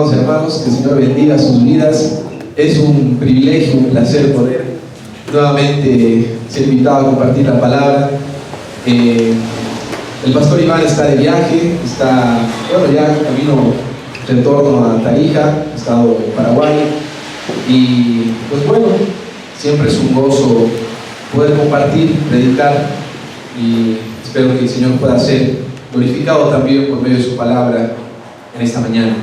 amados hermanos, que el Señor bendiga sus vidas. Es un privilegio, un placer poder nuevamente ser invitado a compartir la palabra. El pastor Iván está de viaje, está, ya camino retorno a Tarija, estado en Paraguay, y pues bueno, siempre es un gozo poder compartir, predicar, y espero que el Señor pueda ser glorificado también por medio de su palabra en esta mañana.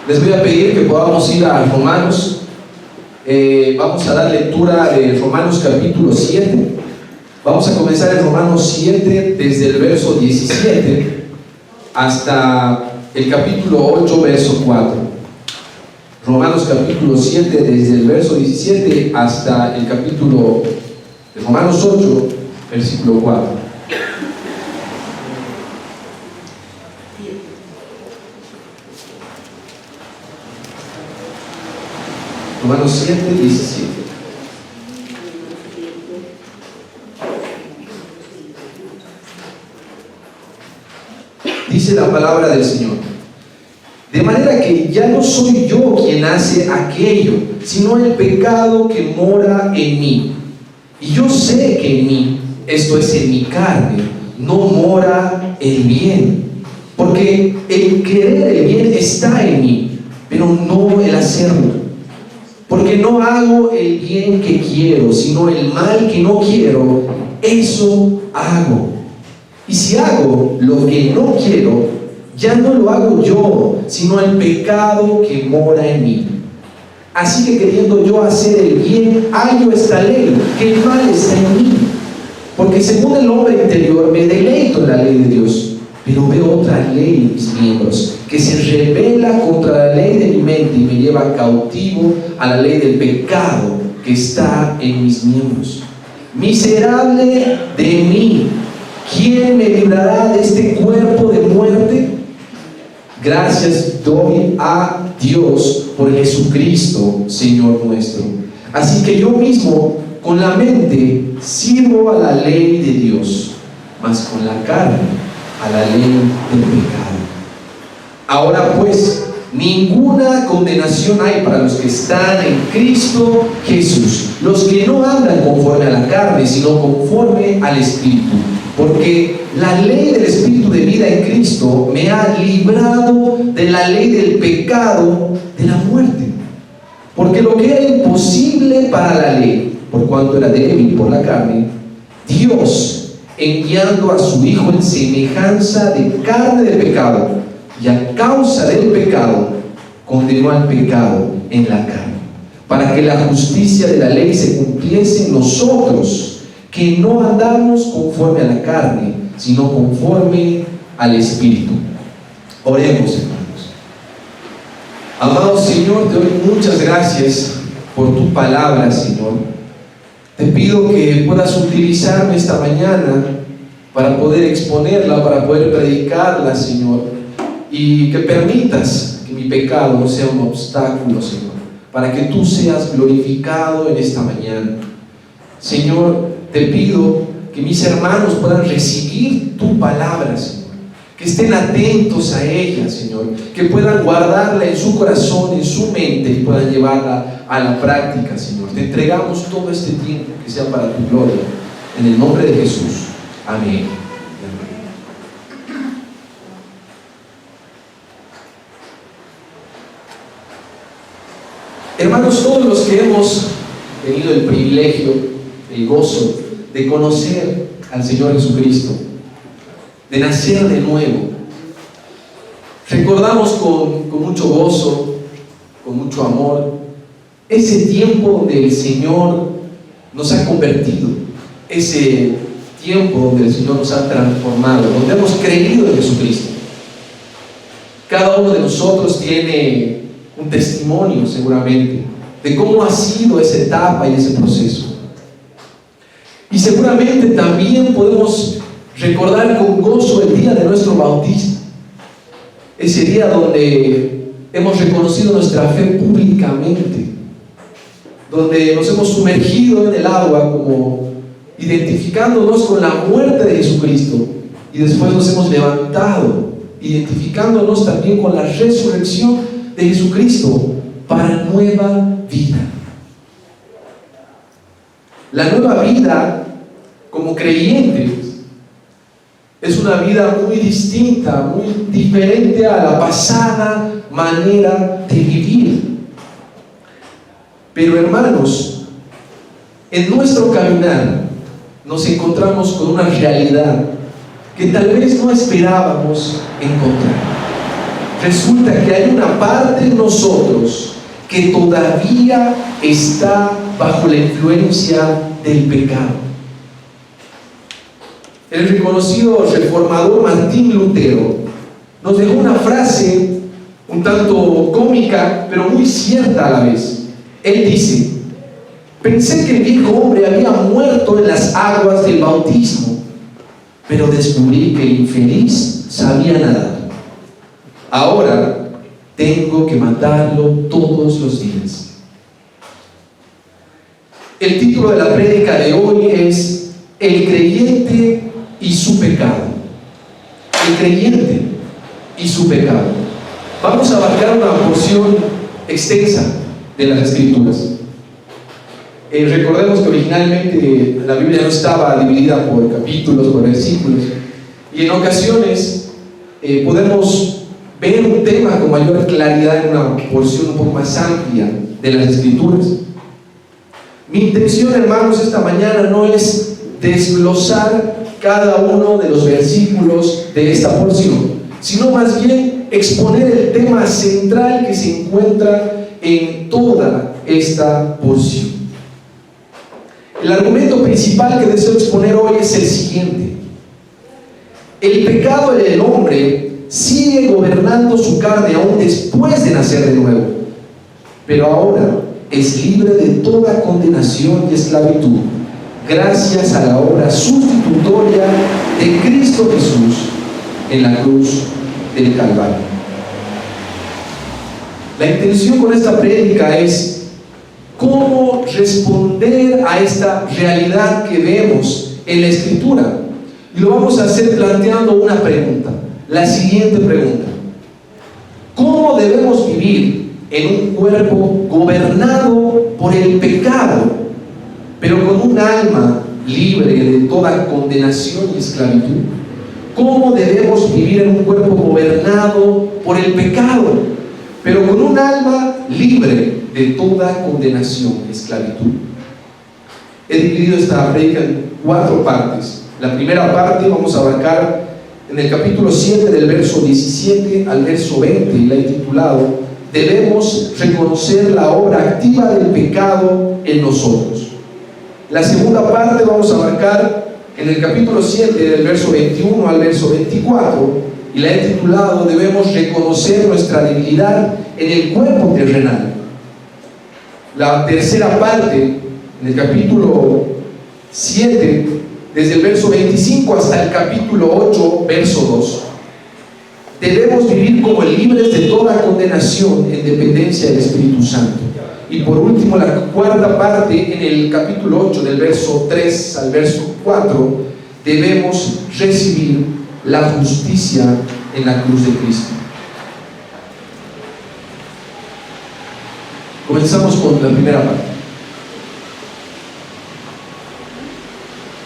Les voy a pedir que podamos ir a Romanos. Vamos a dar lectura de Romanos capítulo 7. Vamos a comenzar en Romanos 7 desde el verso 17 hasta el capítulo 8 verso 4. Romanos capítulo 7 desde el verso 17 hasta el capítulo de Romanos 8 versículo 4. Romanos 7, 17. Dice la palabra del Señor: de manera que ya no soy yo quien hace aquello, sino el pecado que mora en mí. Y yo sé que en mí, esto es en mi carne, no mora el bien. Porque el querer el bien está en mí, pero no el hacerlo. Porque no hago el bien que quiero, sino el mal que no quiero, eso hago. Y si hago lo que no quiero, ya no lo hago yo, sino el pecado que mora en mí. Así que queriendo yo hacer el bien, hallo esta ley, que el mal está en mí. Porque según el hombre interior me deleito en la ley de Dios, pero veo otra ley en mis miembros, que se rebela contra la ley de mi mente y me lleva cautivo a la ley del pecado que está en mis miembros. Miserable de mí, ¿quién me librará de este cuerpo de muerte? Gracias doy a Dios por Jesucristo, Señor nuestro. Así que yo mismo, con la mente, sirvo a la ley de Dios, mas con la carne a la ley del pecado. Ahora pues, ninguna condenación hay para los que están en Cristo Jesús, los que no andan conforme a la carne, sino conforme al Espíritu. Porque la ley del Espíritu de vida en Cristo me ha librado de la ley del pecado, de la muerte. Porque lo que era imposible para la ley, por cuanto era débil por la carne, Dios, enviando a su Hijo en semejanza de carne de pecado, y a causa del pecado, condenó al pecado en la carne, para que la justicia de la ley se cumpliese en nosotros, que no andamos conforme a la carne, sino conforme al Espíritu. Oremos, hermanos. Amado Señor, te doy muchas gracias por tu palabra, Señor. Te pido que puedas utilizarme esta mañana para poder exponerla, para poder predicarla, Señor, y que permitas que mi pecado no sea un obstáculo, Señor, para que tú seas glorificado en esta mañana. Señor, te pido que mis hermanos puedan recibir tu palabra, Señor, que estén atentos a ella, Señor, que puedan guardarla en su corazón, en su mente, y puedan llevarla a la práctica, Señor. Te entregamos todo este tiempo, que sea para tu gloria, en el nombre de Jesús. Amén. Hermanos, todos los que hemos tenido el privilegio, el gozo de conocer al Señor Jesucristo, de nacer de nuevo, recordamos con mucho gozo, con mucho amor, ese tiempo donde el Señor nos ha convertido, ese tiempo donde el Señor nos ha transformado, donde hemos creído en Jesucristo. Cada uno de nosotros tiene un testimonio seguramente de cómo ha sido esa etapa y ese proceso. Y seguramente también podemos recordar con gozo el día de nuestro bautismo, ese día donde hemos reconocido nuestra fe públicamente, donde nos hemos sumergido en el agua como identificándonos con la muerte de Jesucristo, y después nos hemos levantado identificándonos también con la resurrección de Jesucristo para nueva vida. La nueva vida como creyentes es una vida muy distinta, muy diferente a la pasada manera de vivir. Pero hermanos, en nuestro caminar nos encontramos con una realidad que tal vez no esperábamos encontrar. Resulta que hay una parte de nosotros que todavía está bajo la influencia del pecado. El reconocido reformador Martín Lutero nos dejó una frase un tanto cómica, pero muy cierta a la vez. Él dice: pensé que el viejo hombre había muerto en las aguas del bautismo, pero descubrí que el infeliz sabía nadar. Ahora tengo que matarlo todos los días. El título de la prédica de hoy es El creyente y su pecado. El creyente y su pecado. Vamos a abarcar una porción extensa de las Escrituras. Recordemos que originalmente la Biblia no estaba dividida por capítulos, por versículos, y en ocasiones podemos ver un tema con mayor claridad en una porción un poco más amplia de las Escrituras. Mi intención, hermanos, esta mañana no es desglosar cada uno de los versículos de esta porción, sino más bien exponer el tema central que se encuentra en toda esta porción. El argumento principal que deseo exponer hoy es el siguiente: el pecado en el hombre sigue gobernando su carne aún después de nacer de nuevo, pero ahora es libre de toda condenación y esclavitud gracias a la obra sustitutoria de Cristo Jesús en la cruz del Calvario. La intención con esta prédica es cómo responder a esta realidad que vemos en la Escritura, y lo vamos a hacer planteando una pregunta, la siguiente pregunta: ¿cómo debemos vivir en un cuerpo gobernado por el pecado, pero con un alma libre de toda condenación y esclavitud? ¿Cómo debemos vivir en un cuerpo gobernado por el pecado, pero con un alma libre de toda condenación y esclavitud? He dividido esta prédica en 4 partes. La primera parte vamos a abarcar en el capítulo 7, del verso 17 al verso 20, y la he titulado: debemos reconocer la obra activa del pecado en nosotros. La segunda parte vamos a abarcar en el capítulo 7, del verso 21 al verso 24, y la he titulado: debemos reconocer nuestra debilidad en el cuerpo terrenal. La tercera parte, en el capítulo 7, desde el verso 25 hasta el capítulo 8, verso 2. Debemos vivir como libres de toda condenación en dependencia del Espíritu Santo. Y por último, la cuarta parte, en el capítulo 8, del verso 3 al verso 4, debemos recibir la justicia en la cruz de Cristo. Comenzamos con la primera parte.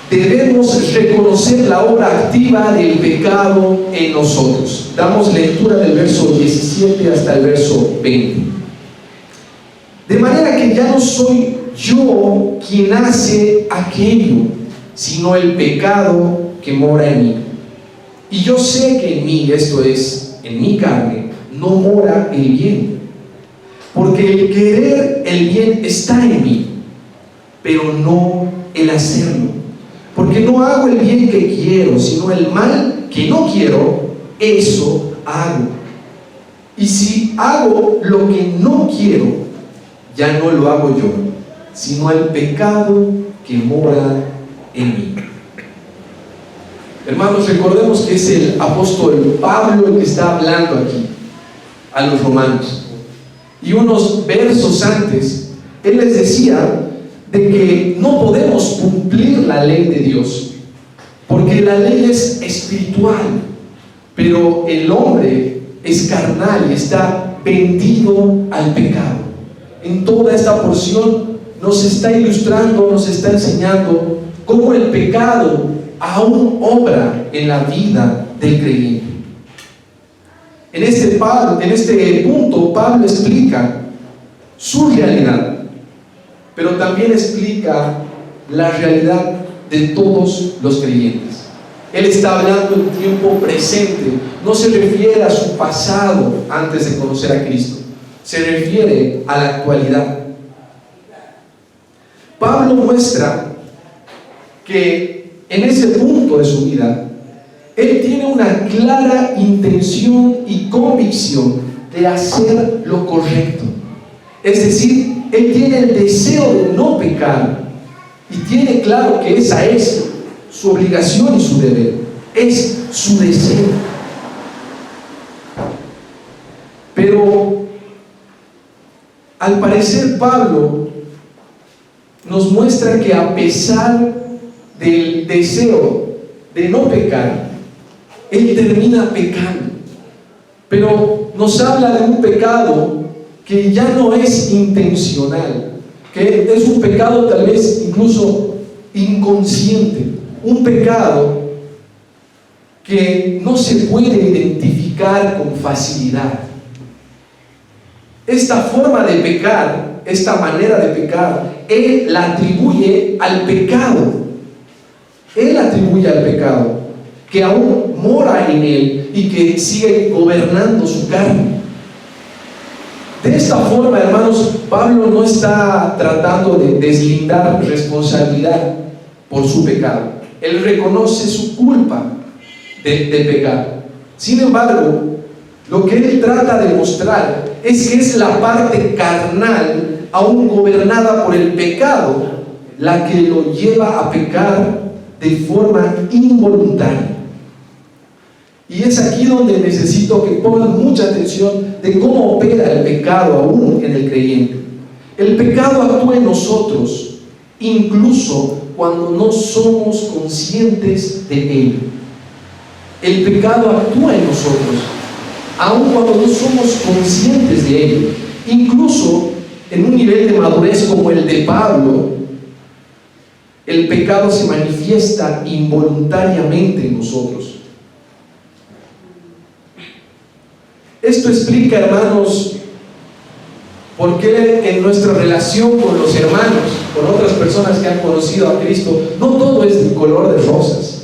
Debemos reconocer la obra activa del pecado en nosotros. Damos lectura del verso 17 hasta el verso 20. De manera que ya no soy yo quien hace aquello, sino el pecado que mora en mí. Y yo sé que en mí, esto es, en mi carne, no mora el bien. Porque el querer el bien está en mí, pero no el hacerlo. Porque no hago el bien que quiero, sino el mal que no quiero, eso hago. Y si hago lo que no quiero, ya no lo hago yo, sino el pecado que mora en mí. Hermanos, recordemos que es el apóstol Pablo el que está hablando aquí a los romanos. Y unos versos antes, él les decía de que no podemos cumplir la ley de Dios, porque la ley es espiritual, pero el hombre es carnal y está vendido al pecado. En toda esta porción nos está ilustrando, nos está enseñando cómo el pecado aún obra en la vida del creyente. En este punto, Pablo explica su realidad, pero también explica la realidad de todos los creyentes. Él está hablando en tiempo presente, no se refiere a su pasado antes de conocer a Cristo, se refiere a la actualidad. Pablo muestra que en ese punto de su vida, él tiene una clara intención y convicción de hacer lo correcto. Es decir, él tiene el deseo de no pecar y tiene claro que esa es su obligación y su deber, es su deseo. Pero al parecer Pablo nos muestra que a pesar del deseo de no pecar, él termina pecando, pero nos habla de un pecado que ya no es intencional, que es un pecado tal vez incluso inconsciente, un pecado que no se puede identificar con facilidad. Esta forma de pecar, esta manera de pecar, él la atribuye al pecado. Él atribuye al pecado, que aún mora en él y que sigue gobernando su carne. De esta forma, hermanos, Pablo no está tratando de deslindar responsabilidad por su pecado. Él reconoce su culpa de pecar. Sin embargo, lo que él trata de mostrar es que es la parte carnal, aún gobernada por el pecado, la que lo lleva a pecar de forma involuntaria. Y es aquí donde necesito que pongan mucha atención de cómo opera el pecado aún en el creyente. El pecado actúa en nosotros, incluso cuando no somos conscientes de él. El pecado actúa en nosotros, aun cuando no somos conscientes de ello. Incluso en un nivel de madurez como el de Pablo, el pecado se manifiesta involuntariamente en nosotros. Esto explica, hermanos, por qué en nuestra relación con los hermanos, con otras personas que han conocido a Cristo, no todo es de color de rosas.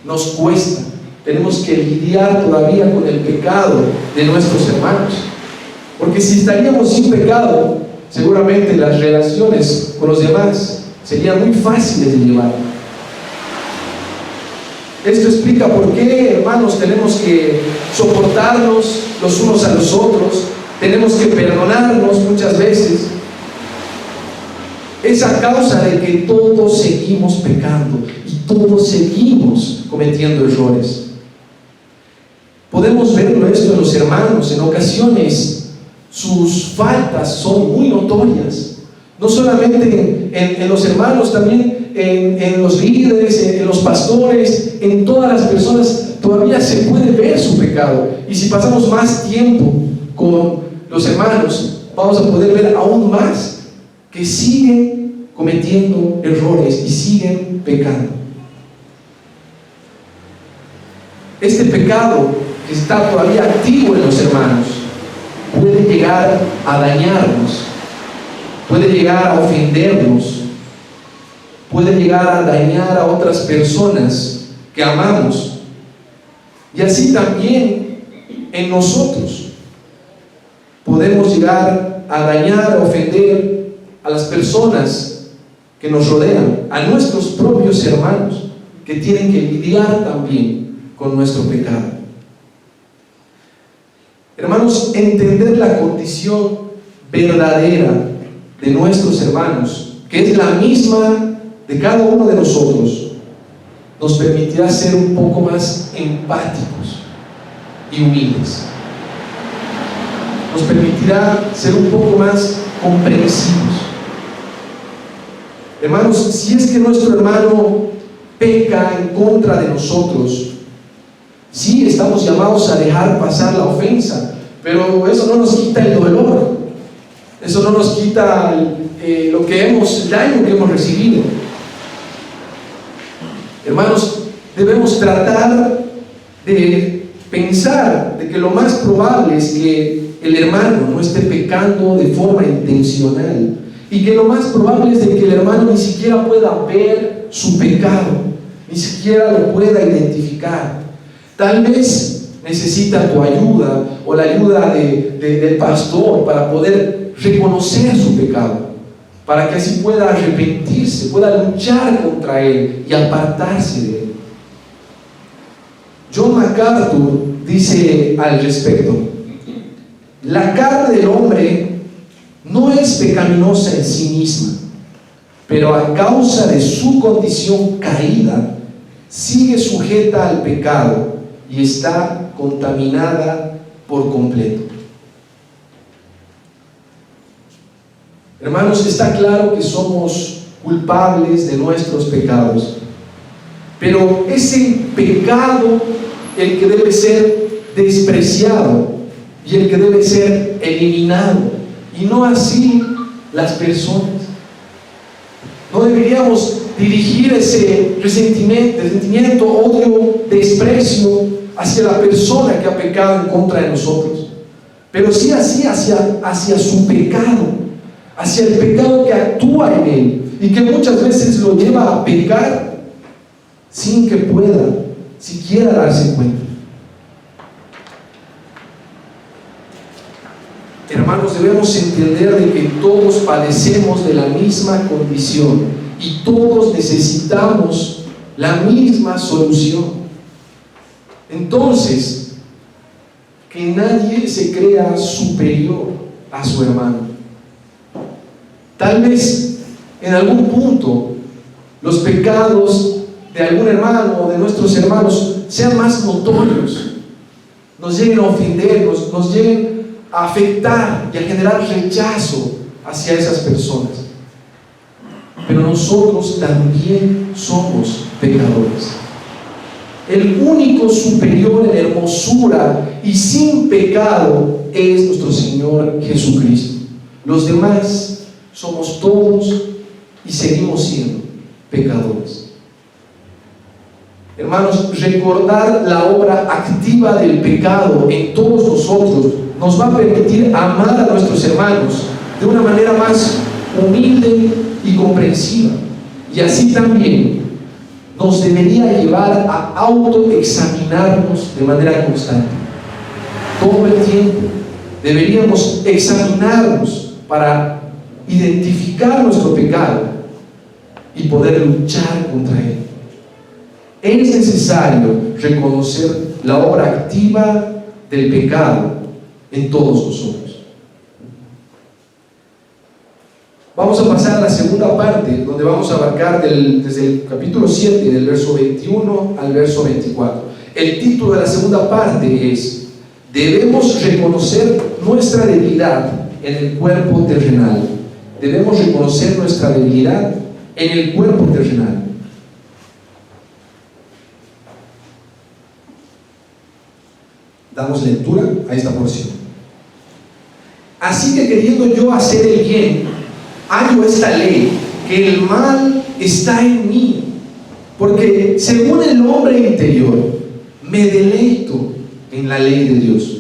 Nos cuesta. Tenemos que lidiar todavía con el pecado de nuestros hermanos. Porque si estaríamos sin pecado, seguramente las relaciones con los demás serían muy fáciles de llevar. Esto explica por qué, hermanos, tenemos que soportarnos los unos a los otros, tenemos que perdonarnos muchas veces. Es a causa de que todos seguimos pecando y todos seguimos cometiendo errores. Podemos verlo esto en los hermanos. En ocasiones sus faltas son muy notorias, no solamente en los hermanos, también en los líderes, en los pastores, en todas las personas todavía se puede ver su pecado. Y si pasamos más tiempo con los hermanos, vamos a poder ver aún más que siguen cometiendo errores y siguen pecando. Este pecado que está todavía activo en los hermanos puede llegar a dañarnos, puede llegar a ofendernos, puede llegar a dañar a otras personas que amamos, y así también en nosotros podemos llegar a dañar, a ofender a las personas que nos rodean, a nuestros propios hermanos, que tienen que lidiar también con nuestro pecado. Hermanos, entender la condición verdadera de nuestros hermanos, que es la misma de cada uno de nosotros, nos permitirá ser un poco más empáticos y humildes. Nos permitirá ser un poco más comprensivos. Hermanos, si es que nuestro hermano peca en contra de nosotros, sí estamos llamados a dejar pasar la ofensa, Pero eso no nos quita el dolor, eso no nos quita el daño que hemos recibido. Hermanos, debemos tratar de pensar de que lo más probable es que el hermano no esté pecando de forma intencional, y que lo más probable es de que el hermano ni siquiera pueda ver su pecado, ni siquiera lo pueda identificar. Tal vez necesita tu ayuda o la ayuda del pastor para poder reconocer su pecado, para que así pueda arrepentirse, pueda luchar contra él y apartarse de él. John MacArthur dice al respecto: la carne del hombre no es pecaminosa en sí misma, pero a causa de su condición caída, sigue sujeta al pecado y está contaminada por completo. Hermanos, está claro que somos culpables de nuestros pecados, pero es el pecado el que debe ser despreciado y el que debe ser eliminado, y no así las personas. No deberíamos dirigir ese resentimiento, odio, desprecio hacia la persona que ha pecado en contra de nosotros, pero sí así hacia su pecado, hacia el pecado que actúa en él y que muchas veces lo lleva a pecar sin que pueda siquiera darse cuenta. Hermanos, debemos entender de que todos padecemos de la misma condición y todos necesitamos la misma solución. Entonces, que nadie se crea superior a su hermano. Tal vez en algún punto los pecados de algún hermano o de nuestros hermanos sean más notorios, nos lleguen a ofender, nos lleguen a afectar y a generar rechazo hacia esas personas. Pero nosotros también somos pecadores. El único superior en hermosura y sin pecado es nuestro Señor Jesucristo. Los demás somos todos y seguimos siendo pecadores. Hermanos, recordar la obra activa del pecado en todos nosotros nos va a permitir amar a nuestros hermanos de una manera más humilde y comprensiva, y así también nos debería llevar a autoexaminarnos de manera constante. Todo el tiempo deberíamos examinarnos para identificar nuestro pecado y poder luchar contra él. Es necesario reconocer la obra activa del pecado en todos nosotros. Vamos a pasar a la segunda parte, donde vamos a abarcar desde el capítulo 7, del verso 21 al verso 24. El título de la segunda parte es: debemos reconocer nuestra debilidad en el cuerpo terrenal. Debemos reconocer nuestra debilidad en el cuerpo terrenal. Damos lectura a esta porción. Así que, queriendo yo hacer el bien, hallo esta ley, que el mal está en mí, porque según el hombre interior me deleito en la ley de Dios,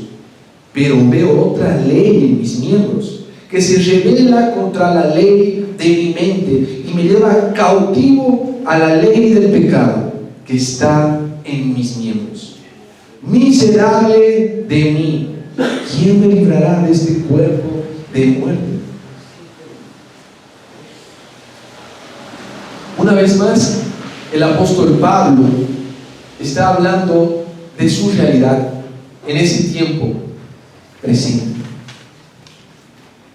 pero veo otra ley en mis miembros que se rebela contra la ley de mi mente y me lleva cautivo a la ley del pecado que está en mis miembros. Miserable de mí, ¿quién me librará de este cuerpo de muerte? Una vez más, el apóstol Pablo está hablando de su realidad en ese tiempo presente.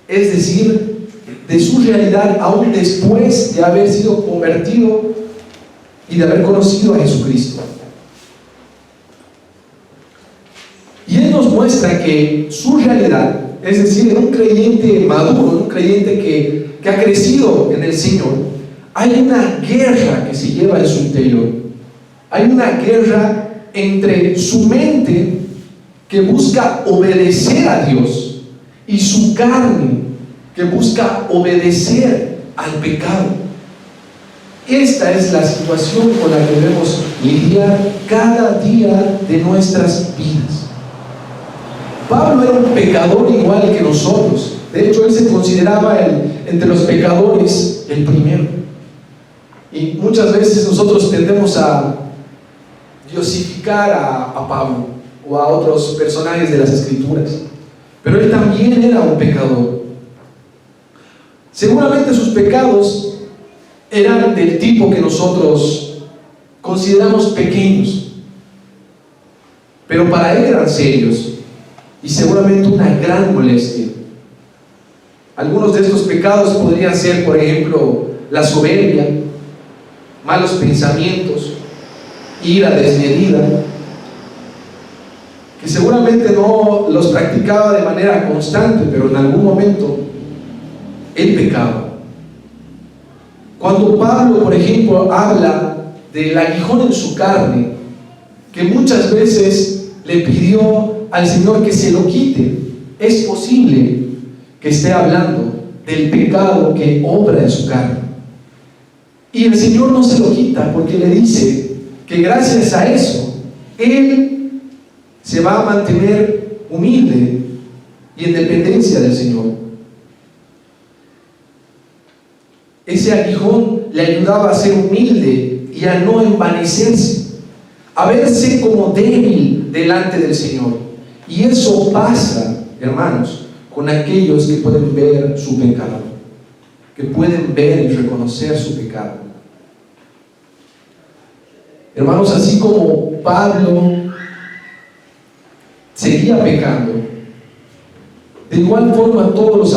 Es decir, de su realidad aún después de haber sido convertido y de haber conocido a Jesucristo. Y él nos muestra que su realidad, es decir, en un creyente maduro, en un creyente que ha crecido en el Señor, hay una guerra que se lleva en su interior. Hay una guerra entre su mente, que busca obedecer a Dios y su carne que busca obedecer al pecado. Esta es la situación con la que debemos lidiar cada día de nuestras vidas. Pablo era un pecador igual que nosotros. De hecho, él se consideraba entre los pecadores el primero. Y muchas veces nosotros tendemos a diosificar a Pablo o a otros personajes de las Escrituras. Pero él también era un pecador. Seguramente sus pecados eran del tipo que nosotros consideramos pequeños, pero para él eran serios y seguramente una gran molestia. Algunos de estos pecados podrían ser, por ejemplo, la soberbia, malos pensamientos, ira desmedida, que seguramente no los practicaba de manera constante, pero en algún momento él pecaba. Cuando Pablo, por ejemplo, habla del aguijón en su carne, que muchas veces le pidió al Señor que se lo quite, es posible que esté hablando del pecado que obra en su carne. Y el Señor no se lo quita porque le dice que gracias a eso, Él se va a mantener humilde y en dependencia del Señor. Ese aguijón le ayudaba a ser humilde y a no envanecerse, a verse como débil delante del Señor. Y eso pasa, hermanos, con aquellos que pueden ver su pecado, que pueden ver y reconocer su pecado. Hermanos, así como Pablo seguía pecando, de igual forma todos los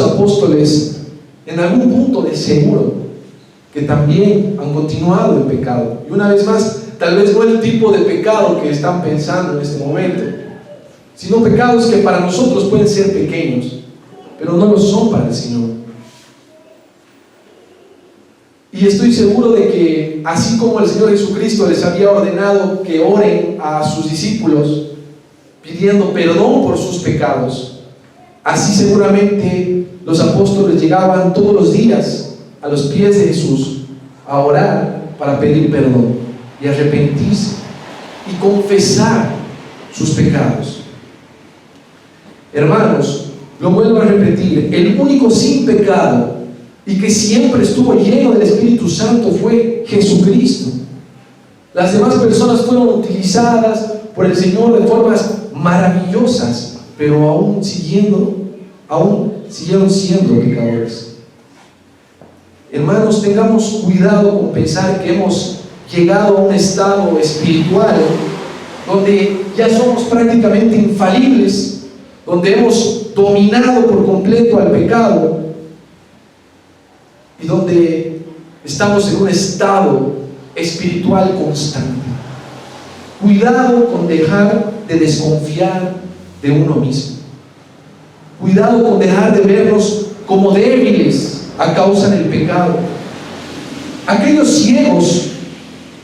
apóstoles en algún punto de seguro que también han continuado en pecado. Y una vez más, tal vez no el tipo de pecado que están pensando en este momento, sino pecados que para nosotros pueden ser pequeños, pero no lo son para el Señor. Y estoy seguro de que así como el Señor Jesucristo les había ordenado que oren a sus discípulos pidiendo perdón por sus pecados, así seguramente los apóstoles llegaban todos los días a los pies de Jesús a orar para pedir perdón y arrepentirse y confesar sus pecados. Hermanos, lo vuelvo a repetir, el único sin pecado y que siempre estuvo lleno del Espíritu Santo fue Jesucristo. Las demás personas fueron utilizadas por el Señor de formas maravillosas, pero aún siguieron siendo pecadores. Hermanos, tengamos cuidado con pensar que hemos llegado a un estado espiritual donde ya somos prácticamente infalibles, donde hemos dominado por completo al pecado y donde estamos en un estado espiritual constante. Cuidado con dejar de desconfiar de uno mismo. Cuidado con dejar de vernos como débiles a causa del pecado. Aquellos ciegos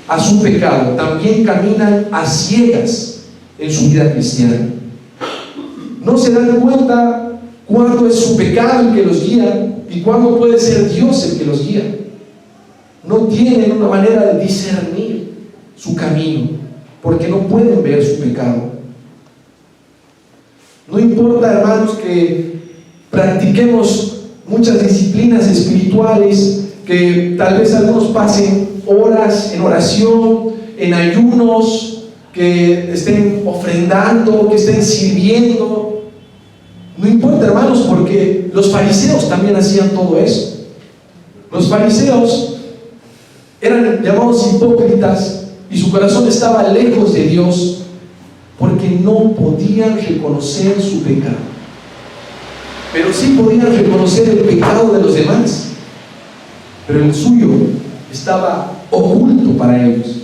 a su pecado también caminan a ciegas en su vida cristiana. No se dan cuenta cuándo es su pecado el que los guía y cuándo puede ser Dios el que los guía. No tienen una manera de discernir su camino porque no pueden ver su pecado. No importa, hermanos, que practiquemos muchas disciplinas espirituales, que tal vez algunos pasen horas en oración, en ayunos, que estén ofrendando, que estén sirviendo. No importa, hermanos, porque los fariseos también hacían todo eso. Los fariseos eran llamados hipócritas y su corazón estaba lejos de Dios porque no podían reconocer su pecado, pero sí podían reconocer el pecado de los demás, pero el suyo estaba oculto para ellos.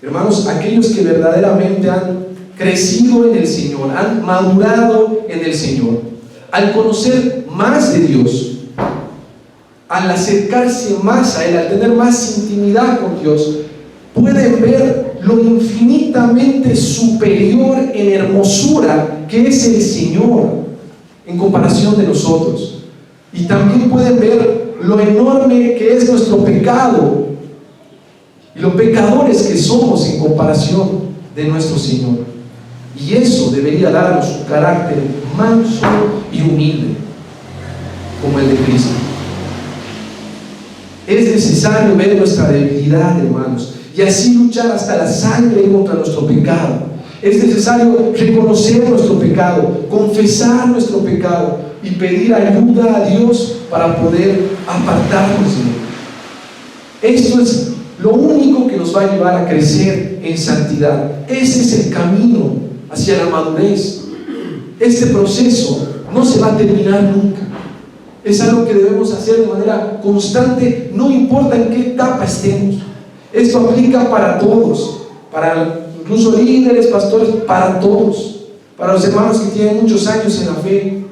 Hermanos, aquellos que verdaderamente han crecido en el Señor, han madurado en el Señor, al conocer más de Dios, al acercarse más a Él, al tener más intimidad con Dios, pueden ver lo infinitamente superior en hermosura que es el Señor en comparación de nosotros. Y también pueden ver lo enorme que es nuestro pecado y los pecadores que somos en comparación de nuestro Señor. Y eso debería darnos un carácter manso y humilde como el de Cristo. Es necesario ver nuestra debilidad, hermanos, y así luchar hasta la sangre contra nuestro pecado. Es necesario reconocer nuestro pecado, confesar nuestro pecado y pedir ayuda a Dios para poder apartarnos de Él. Esto es lo único que nos va a llevar a crecer en santidad. Ese es el camino hacia la madurez. Este proceso no se va a terminar nunca. Es algo que debemos hacer de manera constante, no importa en qué etapa estemos. Esto aplica para todos, para incluso líderes, pastores, para todos, para los hermanos que tienen muchos años en la fe.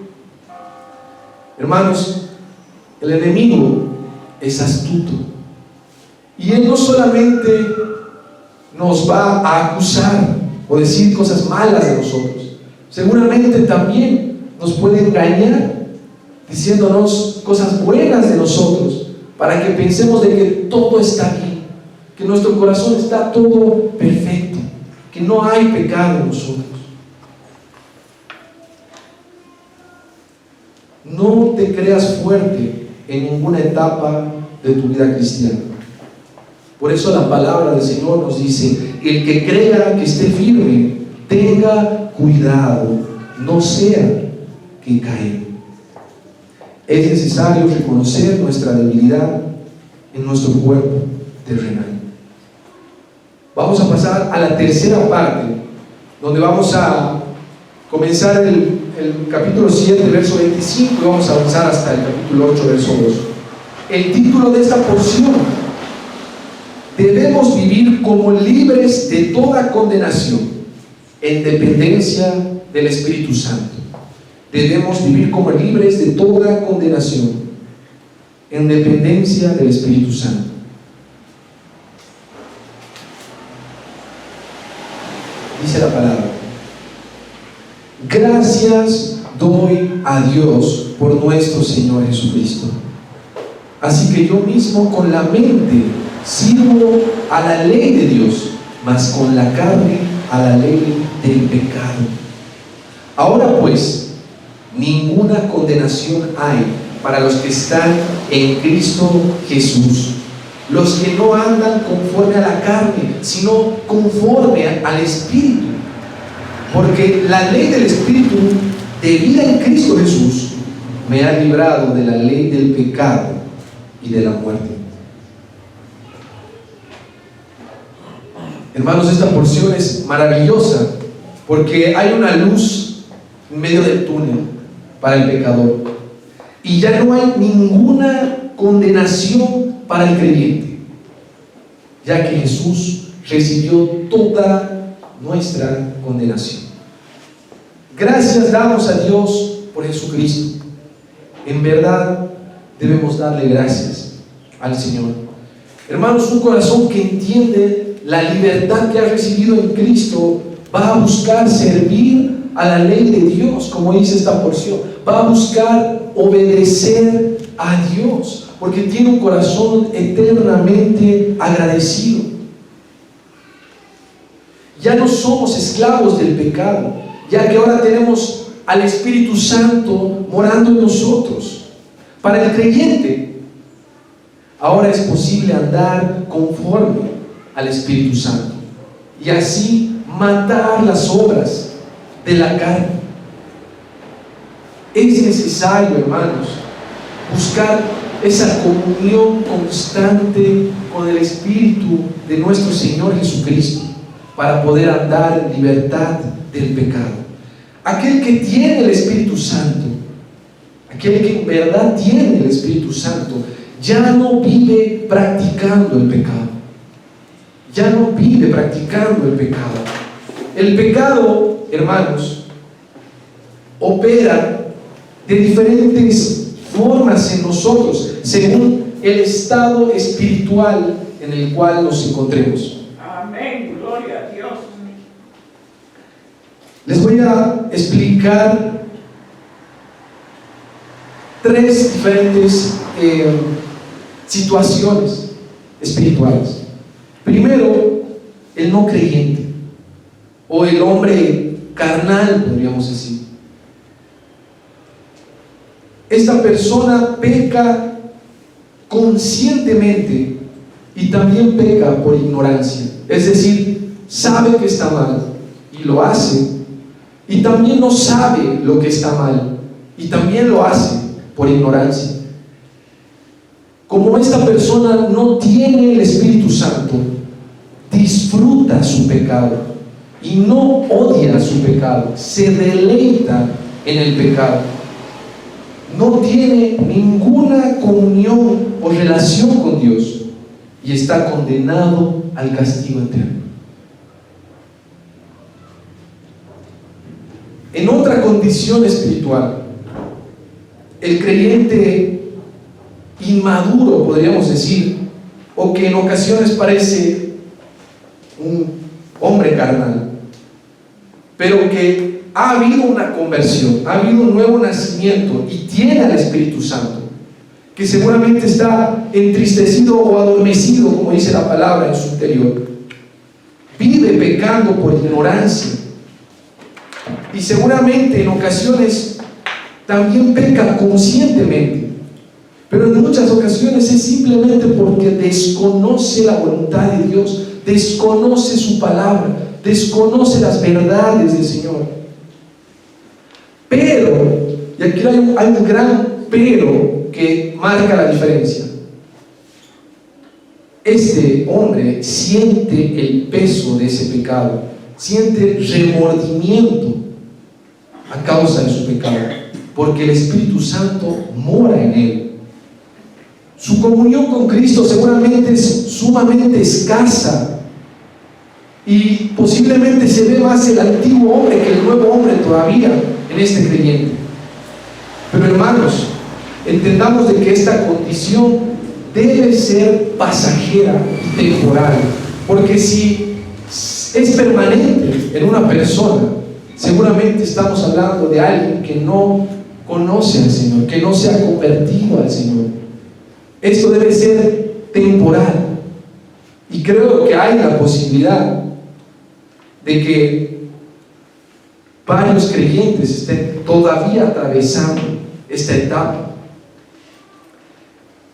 Hermanos, el enemigo es astuto y él no solamente nos va a acusar o decir cosas malas de nosotros, seguramente también nos puede engañar diciéndonos cosas buenas de nosotros para que pensemos de que todo está bien, que nuestro corazón está todo perfecto, que no hay pecado en nosotros. No te creas fuerte en ninguna etapa de tu vida cristiana. Por eso la palabra del Señor nos dice: el que crea que esté firme, tenga cuidado, no sea que caiga. Es necesario reconocer nuestra debilidad en nuestro cuerpo terrenal. Vamos a pasar a la tercera parte, donde vamos a comenzar el capítulo 7, verso 25, y vamos a avanzar hasta el capítulo 8, verso 2. El título de esta porción: debemos vivir como libres de toda condenación, en dependencia del Espíritu Santo. Debemos vivir como libres de toda condenación, en dependencia del Espíritu Santo. Dice la palabra: gracias doy a Dios por nuestro Señor Jesucristo. Así que yo mismo con la mente sirvo a la ley de Dios, mas con la carne a la ley del pecado. Ahora pues, ninguna condenación hay para los que están en Cristo Jesús, los que no andan conforme a la carne, sino conforme al Espíritu. Porque la ley del Espíritu de vida en Cristo Jesús me ha librado de la ley del pecado y de la muerte. Hermanos, esta porción es maravillosa porque hay una luz en medio del túnel para el pecador, y ya no hay ninguna condenación para el creyente, ya que Jesús recibió toda nuestra condenación. Gracias damos a Dios por Jesucristo. En verdad debemos darle gracias al Señor. Hermanos, un corazón que entiende la libertad que ha recibido en Cristo va a buscar servir a la ley de Dios, como dice esta porción. Va a buscar obedecer a Dios, porque tiene un corazón eternamente agradecido. Ya no somos esclavos del pecado, ya que ahora tenemos al Espíritu Santo morando en nosotros. Para el creyente, ahora es posible andar conforme al Espíritu Santo y así matar las obras de la carne. Es necesario, hermanos, buscar esa comunión constante con el Espíritu de nuestro Señor Jesucristo para poder andar en libertad del pecado. Aquel que tiene el Espíritu Santo, aquel que en verdad tiene el Espíritu Santo, ya no vive practicando el pecado. Ya no vive practicando el pecado. El pecado, hermanos, opera de diferentes formas en nosotros, según el estado espiritual en el cual nos encontremos. Amén, gloria a Dios. Les voy a explicar tres diferentes situaciones espirituales. Primero, el no creyente, o el hombre carnal, podríamos decir. Esta persona peca conscientemente y también peca por ignorancia. Es decir, sabe que está mal y lo hace, y también no sabe lo que está mal y también lo hace por ignorancia. Como esta persona no tiene el Espíritu Santo, disfruta su pecado y no odia su pecado, se deleita en el pecado. No tiene ninguna comunión o relación con Dios y está condenado al castigo eterno. En otra condición espiritual, el creyente inmaduro, podríamos decir, o que en ocasiones parece un hombre carnal, pero que ha habido una conversión, ha habido un nuevo nacimiento y tiene al Espíritu Santo, que seguramente está entristecido o adormecido, como dice la palabra, en su interior. Vive pecando por ignorancia y seguramente en ocasiones también peca conscientemente, pero en muchas ocasiones es simplemente porque desconoce la voluntad de Dios, desconoce su palabra, desconoce las verdades del Señor. Pero, y aquí hay un gran pero que marca la diferencia. Este hombre siente el peso de ese pecado, siente remordimiento a causa de su pecado, porque el Espíritu Santo mora en él. Su comunión con Cristo seguramente es sumamente escasa y posiblemente se ve más el antiguo hombre que el nuevo hombre todavía en este creyente. Pero hermanos, entendamos de que esta condición debe ser pasajera y temporal, porque si es permanente en una persona, seguramente estamos hablando de alguien que no conoce al Señor, que no se ha convertido al Señor. Esto debe ser temporal, y creo que hay la posibilidad de que varios creyentes estén todavía atravesando esta etapa.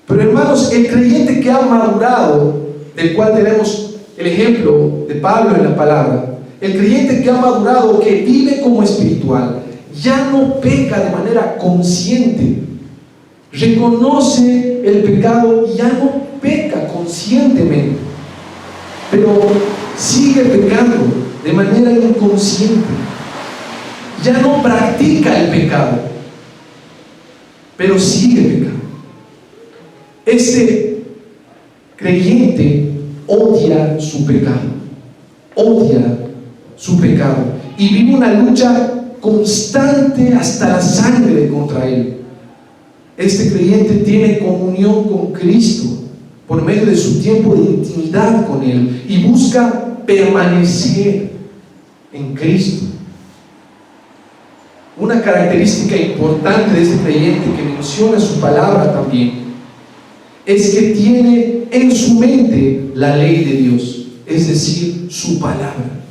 Pero hermanos, el creyente que ha madurado, del cual tenemos el ejemplo de Pablo en la palabra, el creyente que ha madurado, que vive como espiritual, ya no peca de manera consciente, reconoce el pecado y ya no peca conscientemente, pero sigue pecando de manera inconsciente. Ya no practica el pecado, pero sigue pecando. Ese creyente odia su pecado, y vive una lucha constante hasta la sangre contra él. Este creyente tiene comunión con Cristo por medio de su tiempo de intimidad con Él y busca permanecer en Cristo. Una característica importante de este creyente que menciona su palabra también es que tiene en su mente la ley de Dios, es decir, su palabra.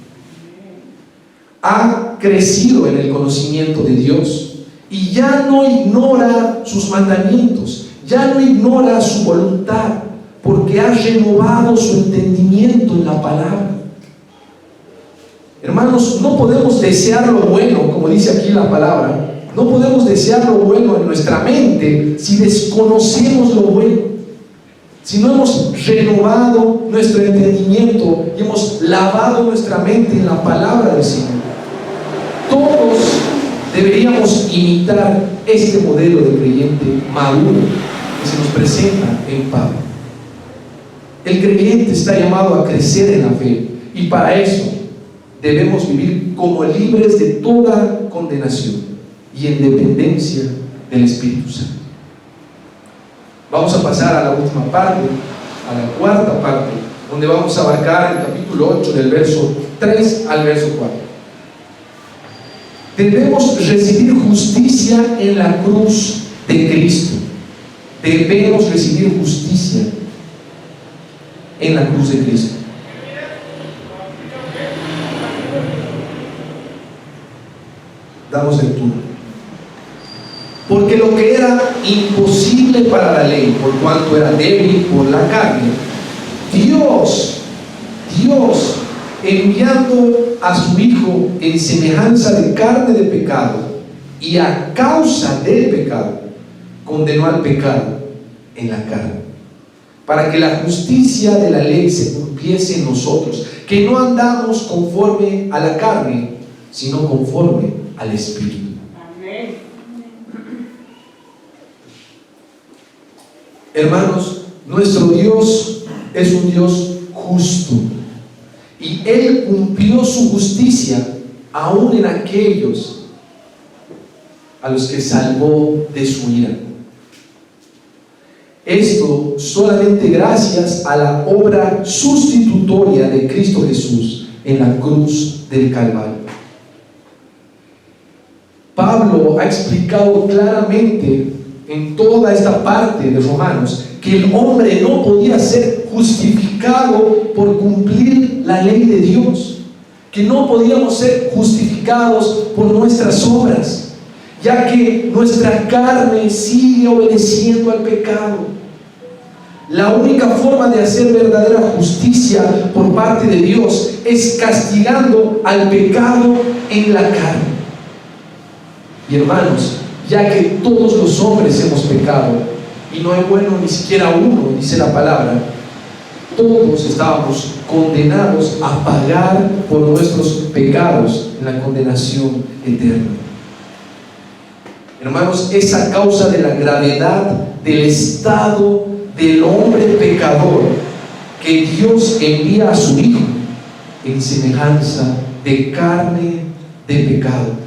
Ha crecido en el conocimiento de Dios y ya no ignora sus mandamientos, ya no ignora su voluntad, porque ha renovado su entendimiento en la palabra. Hermanos, no podemos desear lo bueno, como dice aquí la palabra, no podemos desear lo bueno en nuestra mente si desconocemos lo bueno, si no hemos renovado nuestro entendimiento y hemos lavado nuestra mente en la palabra del Señor. Todos deberíamos imitar este modelo de creyente maduro que se nos presenta en Pablo. El creyente está llamado a crecer en la fe, y para eso debemos vivir como libres de toda condenación y en dependencia del Espíritu Santo. Vamos a pasar a la última parte, a la cuarta parte, donde vamos a abarcar el capítulo 8 del verso 3 al verso 4. Debemos recibir justicia en la cruz de Cristo. Debemos recibir justicia en la cruz de Cristo. Damos lectura. Porque lo que era imposible para la ley, por cuanto era débil por la carne, Dios, enviando a su Hijo en semejanza de carne de pecado, y a causa del pecado, condenó al pecado en la carne, para que la justicia de la ley se cumpliese en nosotros, que no andamos conforme a la carne, sino conforme al Espíritu. Amén. Hermanos, nuestro Dios es un Dios justo, y Él cumplió su justicia aún en aquellos a los que salvó de su ira. Esto solamente gracias a la obra sustitutoria de Cristo Jesús en la cruz del Calvario. Pablo ha explicado claramente en toda esta parte de Romanos que el hombre no podía ser justificado por cumplir la ley de Dios, que no podíamos ser justificados por nuestras obras, ya que nuestra carne sigue obedeciendo al pecado. La única forma de hacer verdadera justicia por parte de Dios es castigando al pecado en la carne. Y hermanos, ya que todos los hombres hemos pecado, y no es bueno ni siquiera uno, dice la palabra, todos estábamos condenados a pagar por nuestros pecados en la condenación eterna. Hermanos, es a causa de la gravedad del estado del hombre pecador que Dios envía a su Hijo en semejanza de carne de pecado.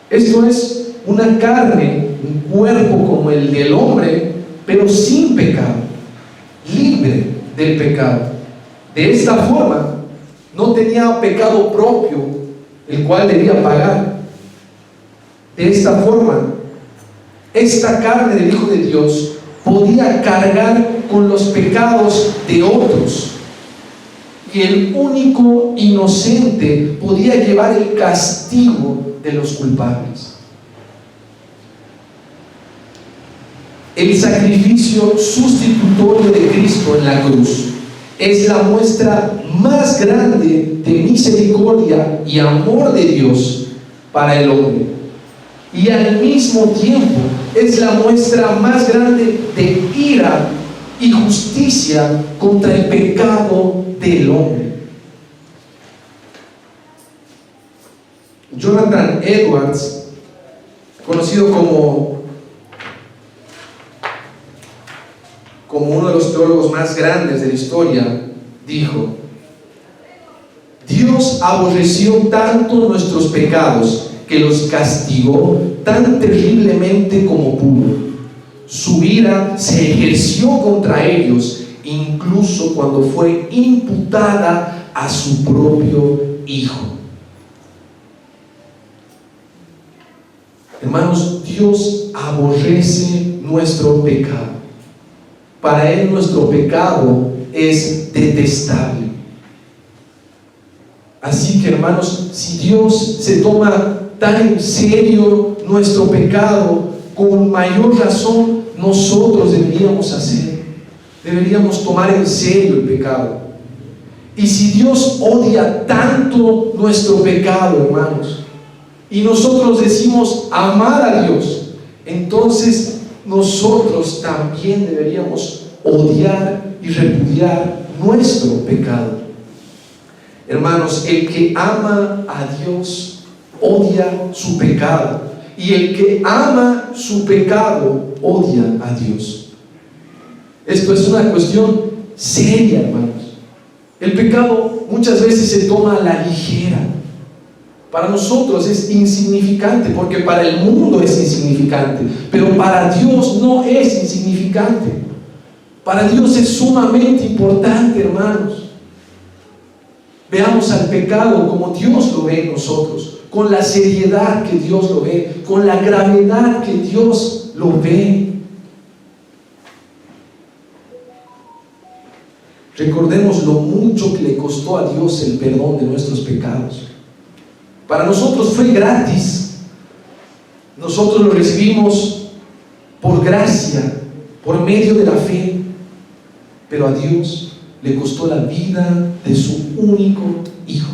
Esto es una carne, un cuerpo como el del hombre, pero sin pecado, libre del pecado. De esta forma, no tenía pecado propio, el cual debía pagar. De esta forma, esta carne del Hijo de Dios podía cargar con los pecados de otros, y el único inocente podía llevar el castigo de los culpables. El sacrificio sustitutorio de Cristo en la cruz es la muestra más grande de misericordia y amor de Dios para el hombre, y al mismo tiempo es la muestra más grande de ira y justicia contra el pecado del hombre. Jonathan Edwards, conocido como uno de los teólogos más grandes de la historia, dijo: Dios aborreció tanto nuestros pecados que los castigó tan terriblemente como pudo. Su ira se ejerció contra ellos, incluso cuando fue imputada a su propio Hijo. Hermanos, Dios aborrece nuestro pecado. Para Él nuestro pecado es detestable. Así que, hermanos, si Dios se toma tan en serio nuestro pecado, con mayor razón nosotros deberíamos tomar en serio el pecado. Y si Dios odia tanto nuestro pecado, hermanos, y nosotros decimos amar a Dios, entonces nosotros también deberíamos odiar y repudiar nuestro pecado. Hermanos, el que ama a Dios odia su pecado, y el que ama su pecado odia a Dios. Esto es una cuestión seria, hermanos. El pecado muchas veces se toma a la ligera. Para nosotros es insignificante, porque para el mundo es insignificante, pero para Dios no es insignificante. Para Dios es sumamente importante, hermanos. Veamos al pecado como Dios lo ve en nosotros, con la seriedad que Dios lo ve, con la gravedad que Dios lo ve. Recordemos lo mucho que le costó a Dios el perdón de nuestros pecados. Para nosotros fue gratis. Nosotros lo recibimos por gracia, por medio de la fe. Pero a Dios le costó la vida de su único Hijo.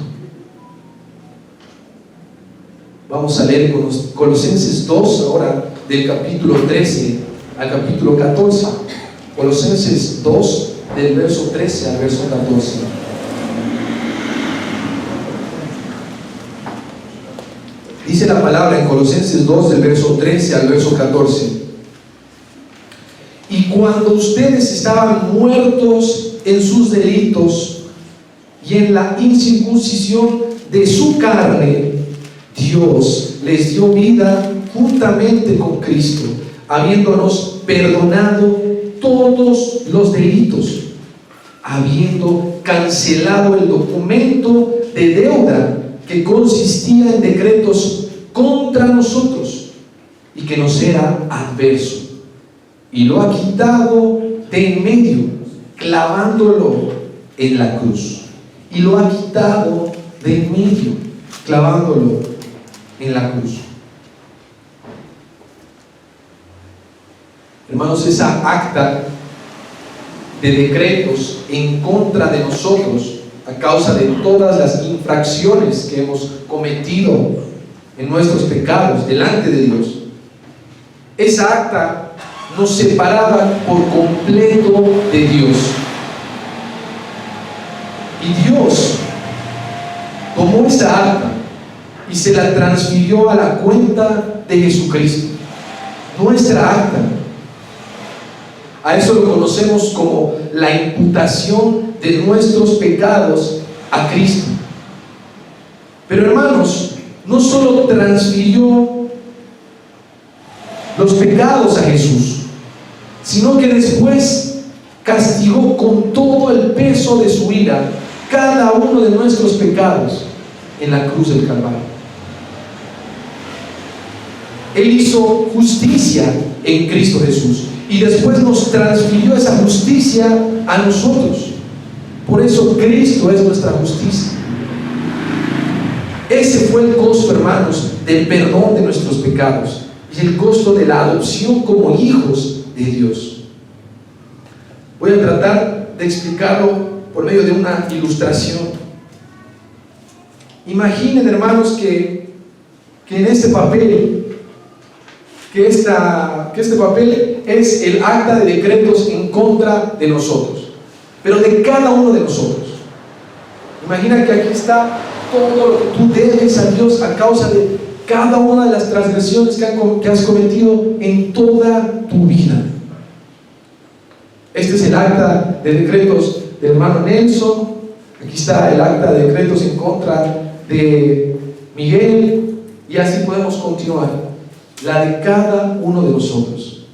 Vamos a leer Colosenses 2, ahora del capítulo 13 al capítulo 14. Colosenses 2, del verso 13 al verso 14. Dice la palabra en Colosenses 2, del verso 13 al verso 14. Y cuando ustedes estaban muertos en sus delitos y en la incircuncisión de su carne, Dios les dio vida juntamente con Cristo, habiéndonos perdonado todos los delitos, habiendo cancelado el documento de deuda que consistía en decretos contra nosotros y que nos era adverso, y lo ha quitado de en medio, clavándolo en la cruz. Y lo ha quitado de en medio, clavándolo en la cruz. Hermanos, esa acta de decretos en contra de nosotros a causa de todas las infracciones que hemos cometido en nuestros pecados delante de Dios, esa acta nos separaba por completo de Dios. Y Dios tomó esa acta y se la transfirió a la cuenta de Jesucristo, nuestra acta. A eso lo conocemos como la imputación de nuestros pecados a Cristo. Pero hermanos, no solo transfirió los pecados a Jesús, sino que después castigó con todo el peso de su ira cada uno de nuestros pecados en la cruz del Calvario. Él hizo justicia en Cristo Jesús y después nos transfirió esa justicia a nosotros. Por eso Cristo es nuestra justicia. Ese fue el costo, hermanos, del perdón de nuestros pecados y el costo de la adopción como hijos de Dios. Voy a tratar de explicarlo por medio de una ilustración. Imaginen, hermanos, que en este papel, que este papel es el acta de decretos en contra de nosotros, pero de cada uno de nosotros. Imagina que aquí está todo lo que tú debes a Dios a causa de cada una de las transgresiones que has cometido en toda tu vida. Este es el acta de decretos del hermano Nelson. Aquí está el acta de decretos en contra de Miguel, y así podemos continuar. La de cada uno de nosotros.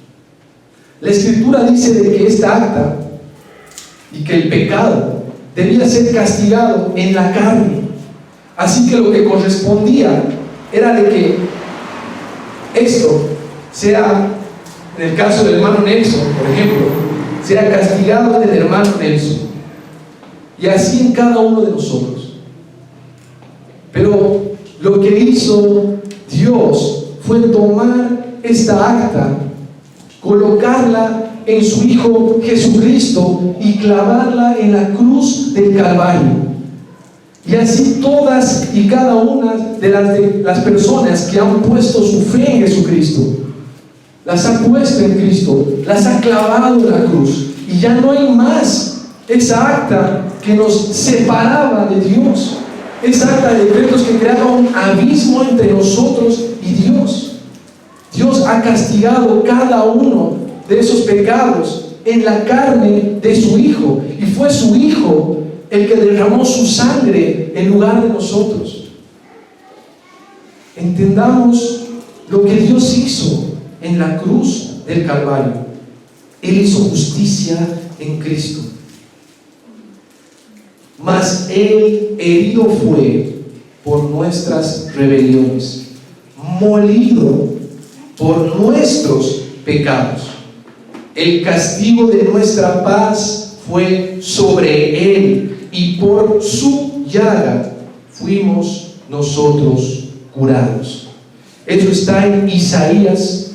La Escritura dice de que esta acta y que el pecado debía ser castigado en la carne. Así que lo que correspondía era de que esto sea, en el caso del hermano Nelson, por ejemplo, sea castigado en el hermano Nelson, y así en cada uno de nosotros. Pero lo que hizo Dios fue tomar esta acta, colocarla en su Hijo Jesucristo y clavarla en la cruz del Calvario. Y así todas y cada una de las personas que han puesto su fe en Jesucristo, las ha puesto en Cristo, las ha clavado en la cruz, y ya no hay más esa acta que nos separaba de Dios, esa acta de decretos que creaba un abismo entre nosotros y Dios. Dios ha castigado cada uno de esos pecados en la carne de su Hijo, y fue su Hijo el que derramó su sangre en lugar de nosotros. entendamos lo que Dios hizo en la cruz del Calvario. Él hizo justicia en Cristo. Mas Él herido fue por nuestras rebeliones, molido por nuestros pecados. El castigo de nuestra paz fue sobre Él, y por su llaga fuimos nosotros curados. Esto está en Isaías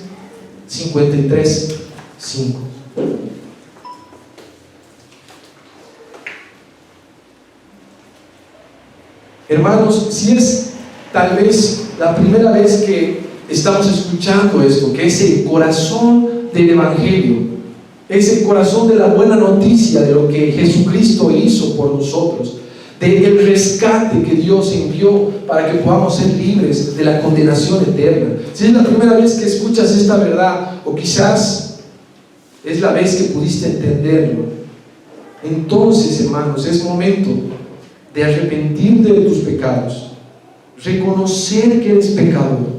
53:5. Hermanos, si es tal vez la primera vez que estamos escuchando esto, que es el corazón del Evangelio, es el corazón de la buena noticia de lo que Jesucristo hizo por nosotros, del rescate que Dios envió para que podamos ser libres de la condenación eterna. Si es la primera vez que escuchas esta verdad, o quizás es la vez que pudiste entenderlo, entonces, hermanos, es momento de arrepentirte de tus pecados, reconocer que eres pecador,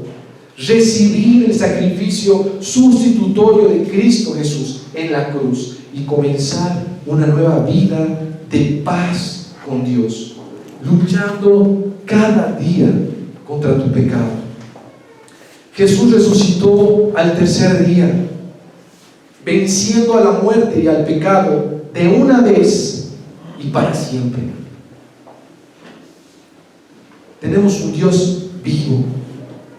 recibir el sacrificio sustitutorio de Cristo Jesús en la cruz y comenzar una nueva vida de paz con Dios, luchando cada día contra tu pecado. Jesús resucitó al tercer día, venciendo a la muerte y al pecado de una vez y para siempre. Tenemos un Dios vivo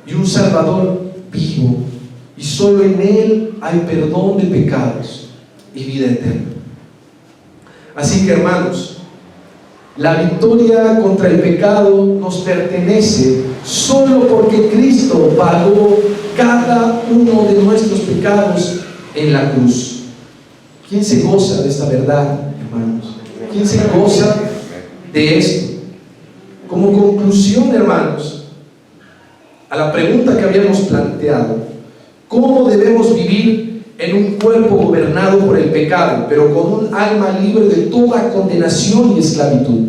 y un Salvador vivo, y solo en Él hay perdón de pecados y vida eterna. Así que, hermanos, la victoria contra el pecado nos pertenece solo porque Cristo pagó cada uno de nuestros pecados en la cruz. ¿Quién se goza de esta verdad, hermanos? ¿Quién se goza de esto? Como conclusión, hermanos, a la pregunta que habíamos planteado, ¿cómo debemos vivir en un cuerpo gobernado por el pecado, pero con un alma libre de toda condenación y esclavitud?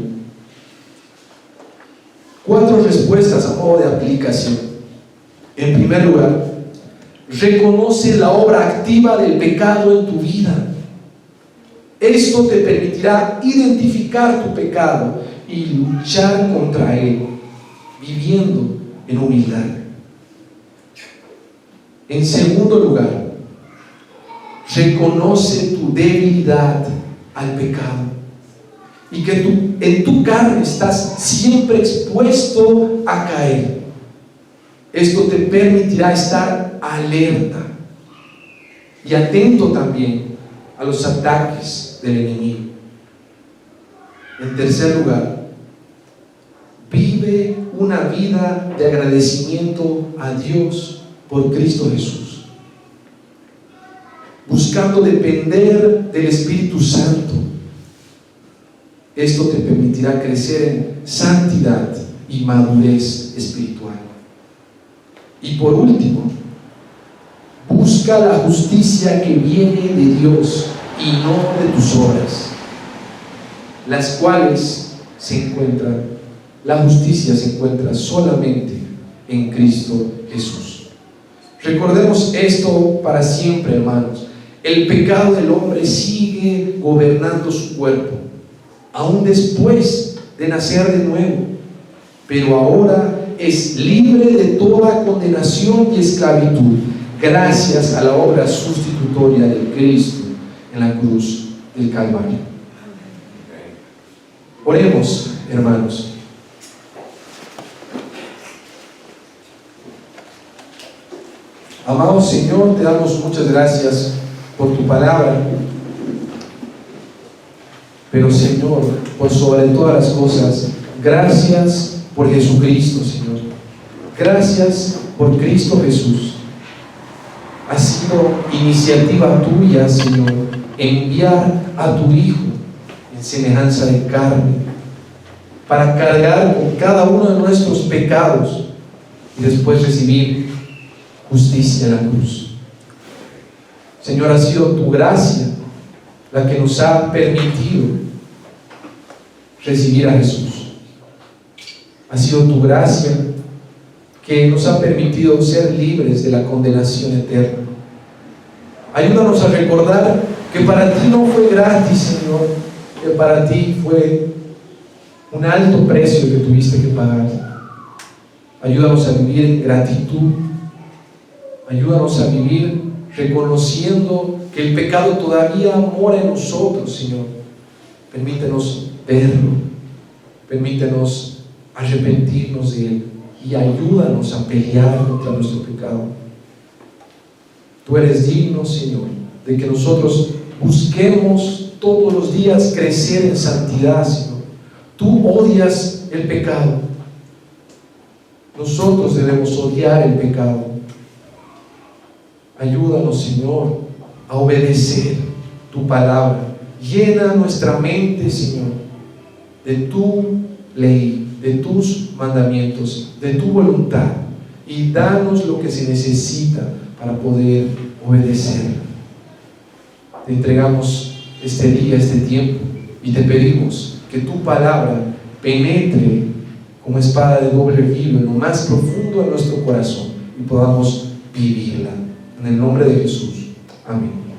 4 respuestas a modo de aplicación. En primer lugar, reconoce la obra activa del pecado en tu vida. Esto te permitirá identificar tu pecado y luchar contra él, viviendo en humildad. En segundo lugar, reconoce tu debilidad al pecado y que en tu carne estás siempre expuesto a caer. Esto te permitirá estar alerta y atento también a los ataques del enemigo. En tercer lugar, vive una vida de agradecimiento a Dios por Cristo Jesús, buscando depender del Espíritu Santo. Esto te permitirá crecer en santidad y madurez espiritual. Y por último, busca la justicia que viene de Dios y no de tus obras, las cuales la justicia se encuentra solamente en Cristo Jesús. Recordemos esto para siempre, hermanos. El pecado del hombre sigue gobernando su cuerpo, aún después de nacer de nuevo, pero ahora es libre de toda condenación y esclavitud, gracias a la obra sustitutoria de Cristo en la cruz del Calvario. Oremos, hermanos. Amado Señor, te damos muchas gracias por tu palabra, pero Señor, por sobre todas las cosas, gracias por Jesucristo, Señor. Gracias por Cristo Jesús. Ha sido iniciativa tuya, Señor, enviar a tu Hijo en semejanza de carne, para cargar con cada uno de nuestros pecados y después recibir justicia en la cruz. Señor, ha sido tu gracia la que nos ha permitido recibir a Jesús. Ha sido tu gracia que nos ha permitido ser libres de la condenación eterna. Ayúdanos a recordar que para ti no fue gratis, Señor, que para ti fue un alto precio que tuviste que pagar. Ayúdanos a vivir en gratitud. Ayúdanos a vivir reconociendo que el pecado todavía mora en nosotros, Señor. Permítenos verlo. Permítenos arrepentirnos de él. Y ayúdanos a pelear contra nuestro pecado. Tú eres digno, Señor, de que nosotros busquemos todos los días crecer en santidad, Señor. Tú odias el pecado. Nosotros debemos odiar el pecado. Ayúdanos, Señor, a obedecer tu palabra. Llena nuestra mente, Señor, de tu ley, de tus mandamientos, de tu voluntad, y danos lo que se necesita para poder obedecer. Te entregamos este día, este tiempo, y te pedimos que tu palabra penetre como espada de doble filo en lo más profundo de nuestro corazón y podamos vivirla. En el nombre de Jesús. Amén.